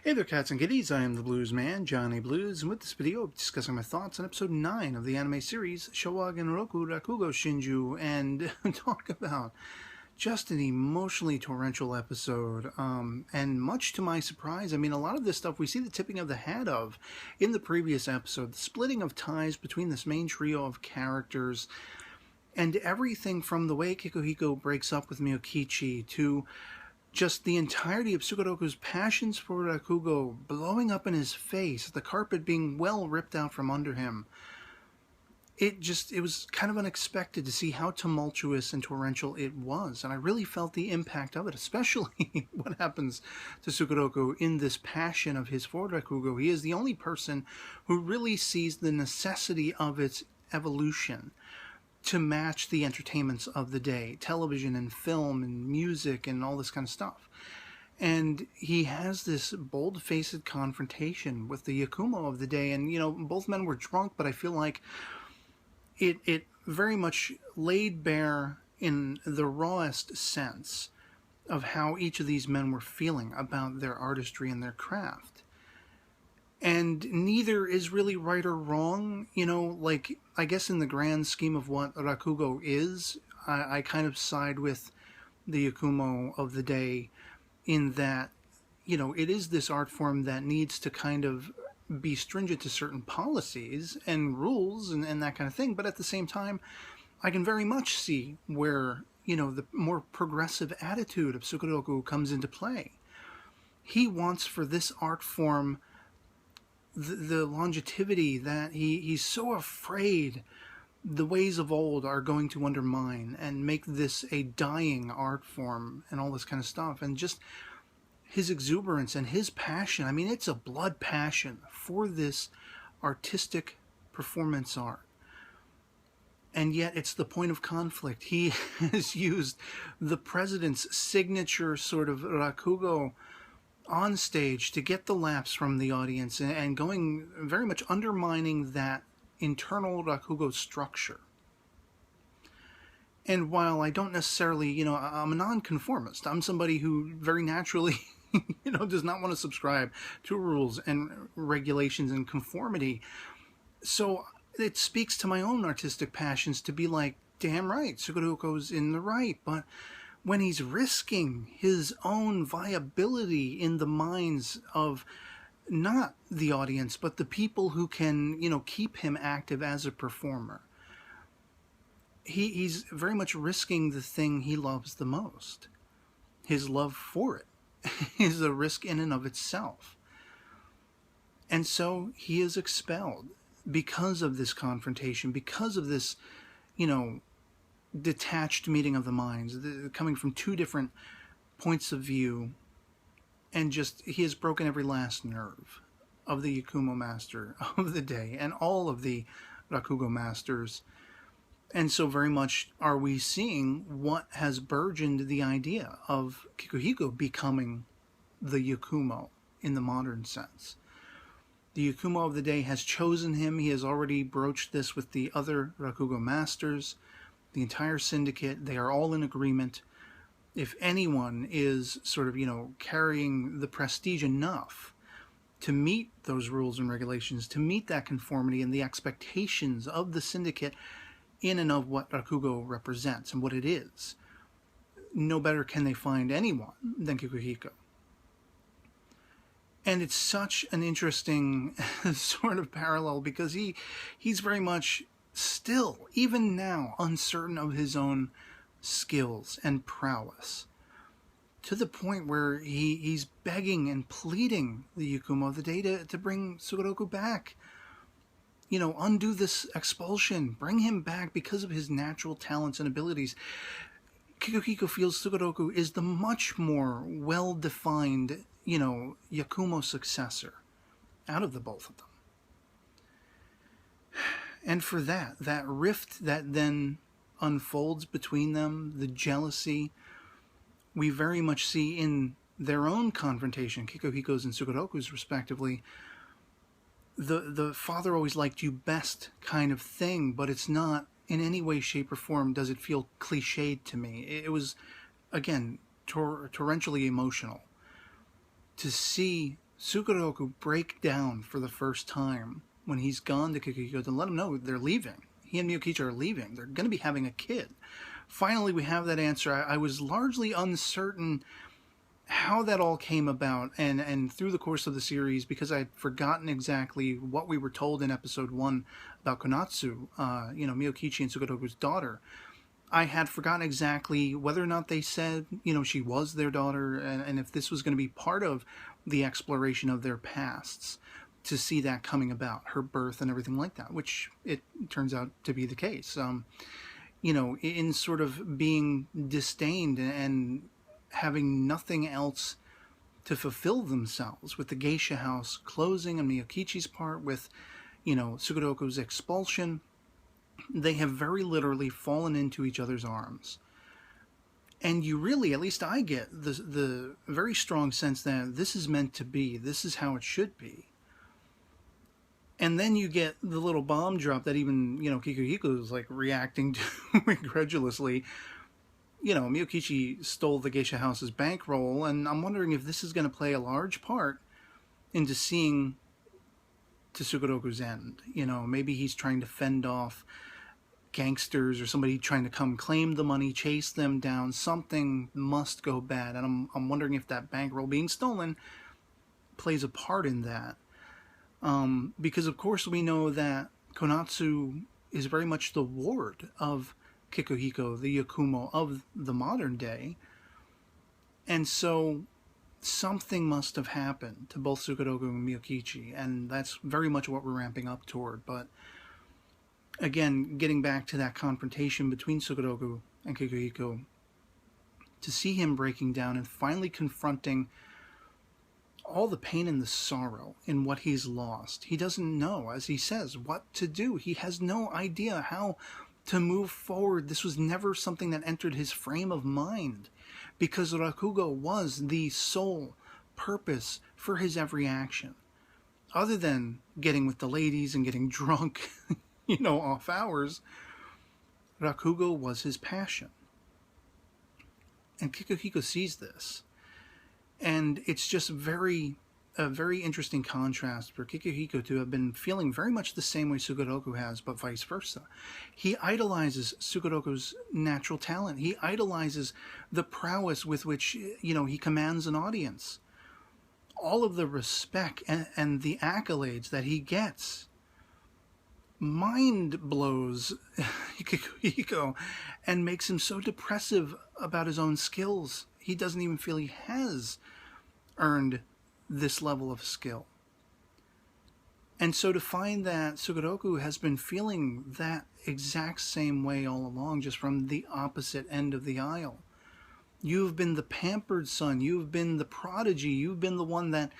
Hey there, cats and kitties. I am the Blues Man, Johnny Blues, and with this video, I'm discussing my thoughts on episode 9 of the anime series Shouwa Genroku Rakugo Shinjuu, and talk about just an emotionally torrential episode. And much to my surprise, I mean, a lot of this stuff we see the tipping of the hat of in the previous episode, the splitting of ties between this main trio of characters, and everything from the way Kikuhiko breaks up with Miyokichi to just the entirety of Tsukuroku's passions for Rakugo blowing up in his face, the carpet being well ripped out from under him. It was kind of unexpected to see how tumultuous and torrential it was, and I really felt the impact of it, especially what happens to Tsukuroku in this passion of his for Rakugo. He is the only person who really sees the necessity of its evolution to match the entertainments of the day, television and film and music and all this kind of stuff. And he has this bold-faced confrontation with the Yakumo of the day, and, you know, both men were drunk, but I feel like it very much laid bare in the rawest sense of how each of these men were feeling about their artistry and their craft. And neither is really right or wrong, you know, like, I guess in the grand scheme of what Rakugo is, I kind of side with the Yakumo of the day in that, you know, it is this art form that needs to kind of be stringent to certain policies and rules and that kind of thing, but at the same time, I can very much see where, you know, the more progressive attitude of Tsukuroku comes into play. He wants for this art form the longevity that he's so afraid the ways of old are going to undermine and make this a dying art form and all this kind of stuff. And just his exuberance and his passion, I mean, it's a blood passion for this artistic performance art. And yet it's the point of conflict. He has used the president's signature sort of Rakugo on stage to get the laughs from the audience and going very much undermining that internal Rakugo structure. And while I don't necessarily, you know, I'm a nonconformist. I'm somebody who very naturally, you know, does not want to subscribe to rules and regulations and conformity. So it speaks to my own artistic passions to be like, damn right, Tsukuroku's in the right, but when he's risking his own viability in the minds of not the audience, but the people who can, you know, keep him active as a performer, he's very much risking the thing he loves the most. His love for it is a risk in and of itself. And so he is expelled because of this confrontation, because of this, you know, detached meeting of the minds, coming from two different points of view, and just he has broken every last nerve of the Yakumo master of the day and all of the Rakugo masters. And so very much are we seeing what has burgeoned the idea of Kikuhiko becoming the Yakumo in the modern sense. The Yakumo of the day has chosen him. He has already broached this with the other Rakugo masters. The entire syndicate, they are all in agreement. If anyone is sort of, you know, carrying the prestige enough to meet those rules and regulations, to meet that conformity and the expectations of the syndicate in and of what Rakugo represents and what it is, no better can they find anyone than Kikuhiko. And it's such an interesting sort of parallel because he's very much still, even now, uncertain of his own skills and prowess, to the point where he's begging and pleading the Yakumo of the day to bring Tsukuroku back. You know, undo this expulsion, bring him back because of his natural talents and abilities. Kikuhiko feels Tsukuroku is the much more well-defined, you know, Yakumo successor out of the both of them. And for that rift that then unfolds between them, the jealousy, we very much see in their own confrontation, Kikuhiko's and Tsukuroku's respectively, the father always liked you best kind of thing, but it's not in any way, shape, or form does it feel cliched to me. It was, again, torrentially emotional to see Sugaroku break down for the first time when he's gone to Kikuhiko to let him know they're leaving. He and Miyokichi are leaving. They're going to be having a kid. Finally, we have that answer. I was largely uncertain how that all came about, and through the course of the series, because I'd forgotten exactly what we were told in episode 1 about Konatsu, Miyokichi and Sugaroku's daughter. I had forgotten exactly whether or not they said, she was their daughter, and if this was going to be part of the exploration of their pasts to see that coming about, her birth and everything like that, which it turns out to be the case. In sort of being disdained and having nothing else to fulfill themselves, with the geisha house closing and Miyokichi's part, with, Sugaroku's expulsion, they have very literally fallen into each other's arms. And you really, at least I get, the very strong sense that this is meant to be, this is how it should be. And then you get the little bomb drop that even, Kikuhiko is like reacting to incredulously. Miyokichi stole the geisha house's bankroll, and I'm wondering if this is going to play a large part into seeing to Sugaroku's end. Maybe he's trying to fend off gangsters or somebody trying to come claim the money, chase them down. Something must go bad, and I'm wondering if that bankroll being stolen plays a part in that. Because of course we know that Konatsu is very much the ward of Kikuhiko, the Yakumo of the modern day. And so something must have happened to both Sugaroku and Miyokichi, and that's very much what we're ramping up toward. But again, getting back to that confrontation between Sugaroku and Kikuhiko, to see him breaking down and finally confronting all the pain and the sorrow in what he's lost. He doesn't know, as he says, what to do. He has no idea how to move forward. This was never something that entered his frame of mind, because Rakugo was the sole purpose for his every action. Other than getting with the ladies and getting drunk, off hours, Rakugo was his passion. And Kikuhiko sees this. And it's just a very interesting contrast for Kikuhiko to have been feeling very much the same way Sugaroku has, but vice versa. He idolizes Sugaroku's natural talent. He idolizes the prowess with which, he commands an audience. All of the respect and the accolades that he gets mind blows Kikuhiko and makes him so depressive about his own skills. He doesn't even feel he has earned this level of skill. And so to find that Sugaroku has been feeling that exact same way all along, just from the opposite end of the aisle. You've been the pampered son, you've been the prodigy, you've been the one that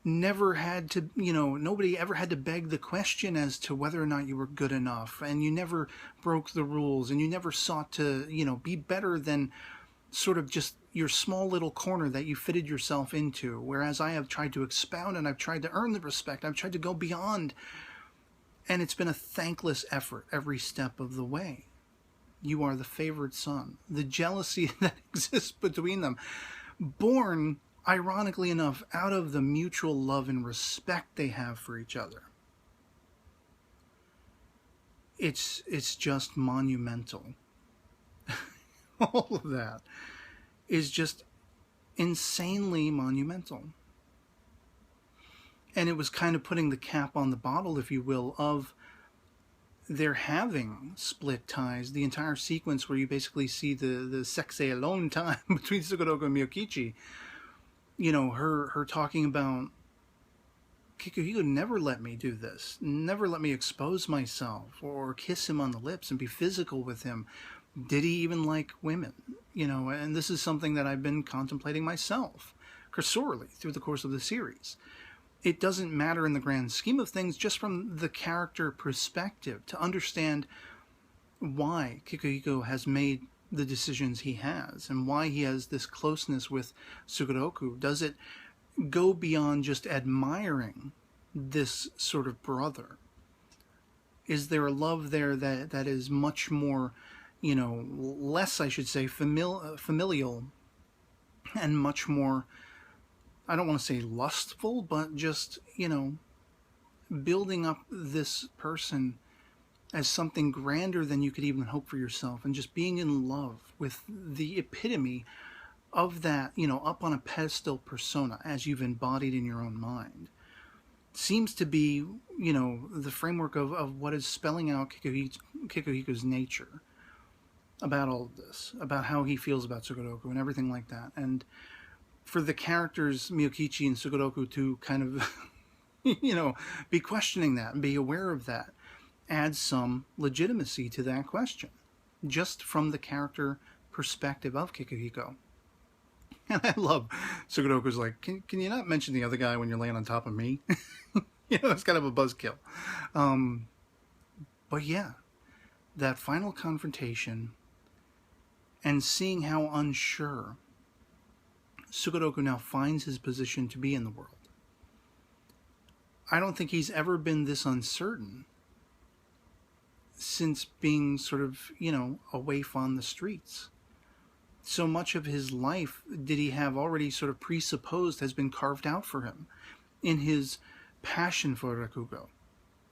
never had to, nobody ever had to beg the question as to whether or not you were good enough, and you never broke the rules, and you never sought to, be better than sort of just your small little corner that you fitted yourself into. Whereas I have tried to expound, and I've tried to earn the respect, I've tried to go beyond, and it's been a thankless effort every step of the way. You are the favored son. The jealousy that exists between them, born, ironically enough, out of the mutual love and respect they have for each other. It's just monumental. All of that is just insanely monumental. And it was kind of putting the cap on the bottle, if you will, of their having split ties. The entire sequence where you basically see the sexe alone time between Sugaroku and Miyokichi. Her talking about, Kikuhiko never let me do this. Never let me expose myself or kiss him on the lips and be physical with him. Did he even like women? And this is something that I've been contemplating myself, cursorily, through the course of the series. It doesn't matter in the grand scheme of things, just from the character perspective, to understand why Kikuhiko has made the decisions he has, and why he has this closeness with Sugaroku. Does it go beyond just admiring this sort of brother? Is there a love there that is much more, less, I should say, familial, and much more I don't want to say lustful, but just, you know, building up this person as something grander than you could even hope for yourself, and just being in love with the epitome of that, you know, up on a pedestal persona as you've embodied in your own mind, seems to be, you know, the framework of what is spelling out Kikuhiko's nature about all of this, about how he feels about Sugoroku and everything like that. And for the characters Miyokichi and Sugoroku to kind of, you know, be questioning that and be aware of that adds some legitimacy to that question, just from the character perspective of Kikuhiko. And I love Sugoroku's like, can you not mention the other guy when you're laying on top of me? You know, it's kind of a buzzkill. But yeah, that final confrontation and seeing how unsure Sugoroku now finds his position to be in the world. I don't think he's ever been this uncertain since being sort of, you know, a waif on the streets. So much of his life did he have already sort of presupposed has been carved out for him in his passion for Rakugo.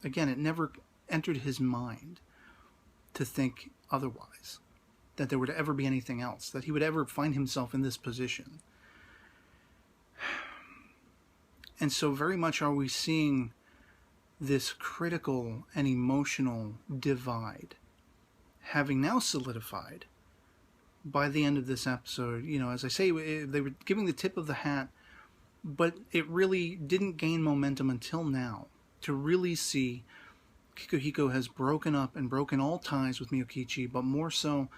Again, it never entered his mind to think otherwise, that there would ever be anything else, that he would ever find himself in this position. And so very much are we seeing this critical and emotional divide having now solidified by the end of this episode. You know, as I say, they were giving the tip of the hat, but it really didn't gain momentum until now to really see Kikuhiko has broken up and broken all ties with Miyokichi, but more so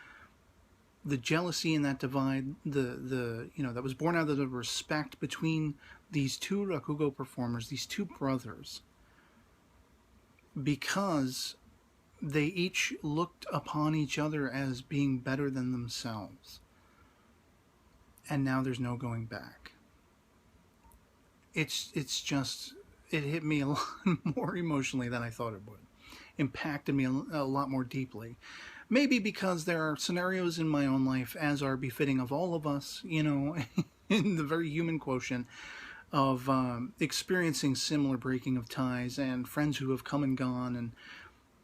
the jealousy in that divide, the you know, that was born out of the respect between these two Rakugo performers, these two brothers, because they each looked upon each other as being better than themselves. And now there's no going back. It's just, it hit me a lot more emotionally than I thought it would. Impacted me a lot more deeply. Maybe because there are scenarios in my own life, as are befitting of all of us, you know, in the very human quotient of experiencing similar breaking of ties and friends who have come and gone, and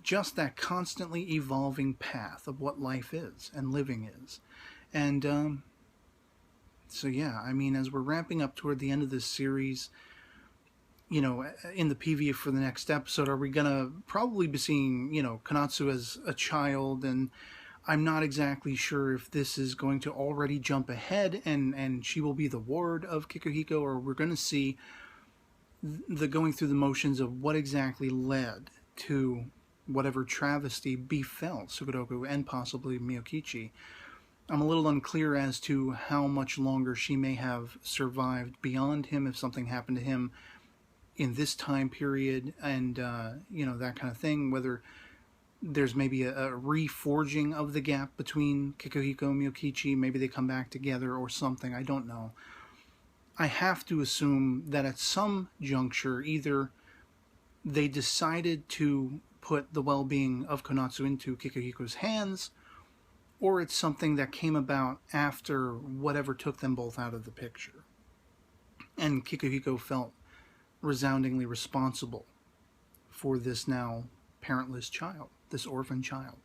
just that constantly evolving path of what life is and living is. And so yeah, I mean, as we're ramping up toward the end of this series, you know, in the PV for the next episode, are we gonna probably be seeing, you know, Konatsu as a child? And I'm not exactly sure if this is going to already jump ahead and she will be the ward of Kikuhiko, or we're going to see the going through the motions of what exactly led to whatever travesty befell Sugoroku and possibly Miyokichi. I'm a little unclear as to how much longer she may have survived beyond him, if something happened to him in this time period, and you know, that kind of thing, whether there's maybe a reforging of the gap between Kikuhiko and Miyokichi, maybe they come back together or something, I don't know. I have to assume that at some juncture, either they decided to put the well-being of Konatsu into Kikuhiko's hands, or it's something that came about after whatever took them both out of the picture. And Kikuhiko felt resoundingly responsible for this now parentless child, this orphan child.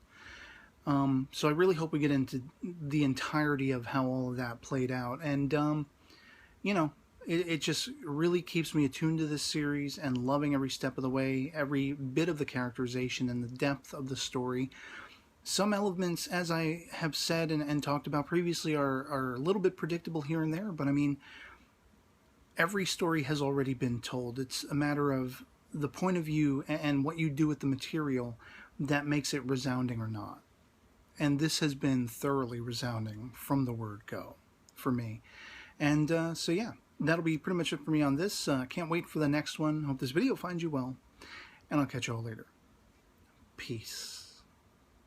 So I really hope we get into the entirety of how all of that played out. And, you know, it just really keeps me attuned to this series and loving every step of the way, every bit of the characterization and the depth of the story. Some elements, as I have said and talked about previously, are a little bit predictable here and there, but I mean, every story has already been told. It's a matter of the point of view and what you do with the material that makes it resounding or not. And this has been thoroughly resounding from the word go for me. And so yeah, that'll be pretty much it for me on this. Can't wait for the next one. Hope this video finds you well, and I'll catch you all later. Peace.